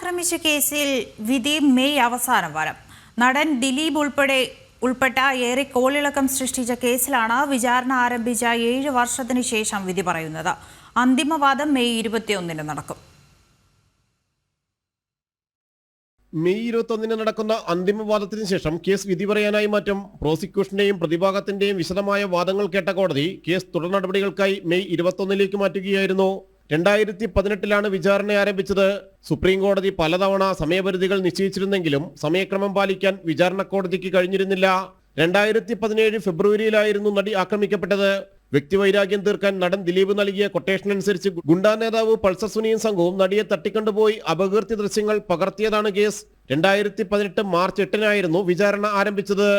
ആക്രമിച്ച കേസിൽ വിധി മെയ് അവസാന വാരം. നടൻ ദിലീപ് ഉൾപ്പെട്ട ഏറെ കോളിളക്കം സൃഷ്ടിച്ച കേസിലാണ് വിചാരണ ആരംഭിച്ച 7 വർഷത്തിന് ശേഷം വിധി പറയുന്നത്. അന്തിമവാദം മെയ് 21 നടക്കും. മെയ് 21 നടക്കുന്ന അന്തിമവാദത്തിന് ശേഷം കേസ് വിധി പറയാനായി മാറ്റും. പ്രോസിക്യൂഷന്റെയും പ്രതിഭാഗത്തിന്റെയും വിശദമായ വാദങ്ങൾ കേട്ട കോടതി കേസ് തുടർ നടപടികൾക്കായി മെയ് 21 മാറ്റുകയായിരുന്നു. 2018 വിചാരണ ആരംഭിച്ചത്. സുപ്രീം കോടതി പലതവണ സമയപരിധികൾ നിശ്ചയിച്ചിരുന്നെങ്കിലും സമയക്രമം പാലിക്കാൻ വിചാരണ കോടതിക്ക് കഴിഞ്ഞിരുന്നില്ല. 2017 ഫെബ്രുവരിയിലായിരുന്നു നടി ആക്രമിക്കപ്പെട്ടത്. വ്യക്തിവൈരാഗ്യം തീർക്കാൻ നടൻ ദിലീപ് നൽകിയ കൊട്ടേഷൻ അനുസരിച്ച് ഗുണ്ടാ നേതാവ് പൾസർ സുനിയും സംഘവും നടിയെ തട്ടിക്കൊണ്ടുപോയി അപകീർത്തി ദൃശ്യങ്ങൾ പകർത്തിയതാണ് കേസ്. 2018 മാർച്ച് 8 വിചാരണ ആരംഭിച്ചത്.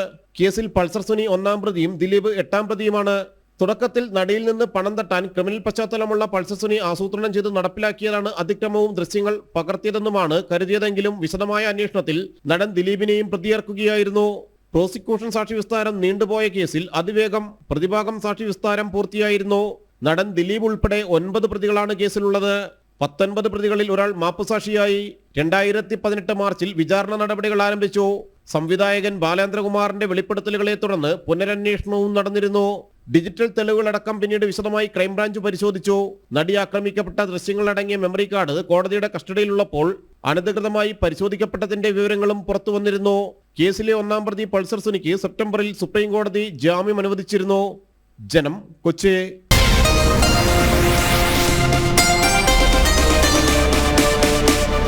കേസിൽ പൾസർ സുനി 1-ാം പ്രതിയും ദിലീപ് 8-ാം പ്രതിയുമാണ്. തുടക്കത്തിൽ നടിയിൽ നിന്ന് പണം തട്ടാൻ ക്രിമിനൽ പശ്ചാത്തലമുള്ള പൾസർ സുനി ആസൂത്രണം ചെയ്ത് നടപ്പിലാക്കിയതാണ് അതിക്രമവും ദൃശ്യങ്ങൾ പകർത്തിയതെന്നുമാണ് കരുതിയതെങ്കിലും വിശദമായ അന്വേഷണത്തിൽ നടൻ ദിലീപിനെയും പ്രതിയേർക്കുകയായിരുന്നു. പ്രോസിക്യൂഷൻ സാക്ഷി വിസ്താരം നീണ്ടുപോയ കേസിൽ അതിവേഗം പ്രതിഭാഗം സാക്ഷി വിസ്താരം പൂർത്തിയായിരുന്നു. നടൻ ദിലീപ് ഉൾപ്പെടെ 9 പ്രതികളാണ് കേസിലുള്ളത്. 19 പ്രതികളിൽ ഒരാൾ മാപ്പുസാക്ഷിയായി. 2018 മാർച്ചിൽ വിചാരണ നടപടികൾ ആരംഭിച്ചു. സംവിധായകൻ ബാലേന്ദ്രകുമാറിന്റെ വെളിപ്പെടുത്തലുകളെ തുടർന്ന് പുനരന്വേഷണവും നടന്നിരുന്നു. ഡിജിറ്റൽ തെളിവുകളടക്കം പിന്നീട് വിശദമായി ക്രൈംബ്രാഞ്ച് പരിശോധിച്ചു. നടി ആക്രമിക്കപ്പെട്ട ദൃശ്യങ്ങളടങ്ങിയ മെമ്മറി കാർഡ് കോടതിയുടെ കസ്റ്റഡിയിലുള്ളപ്പോൾ അനധികൃതമായി പരിശോധിക്കപ്പെട്ടതിന്റെ വിവരങ്ങളും പുറത്തു വന്നിരുന്നു. കേസിലെ 1-ാം പ്രതി പൾസർ സുനിക്ക് സെപ്റ്റംബറിൽ സുപ്രീം കോടതി ജാമ്യം അനുവദിച്ചിരുന്നു. ജനം, കൊച്ചി.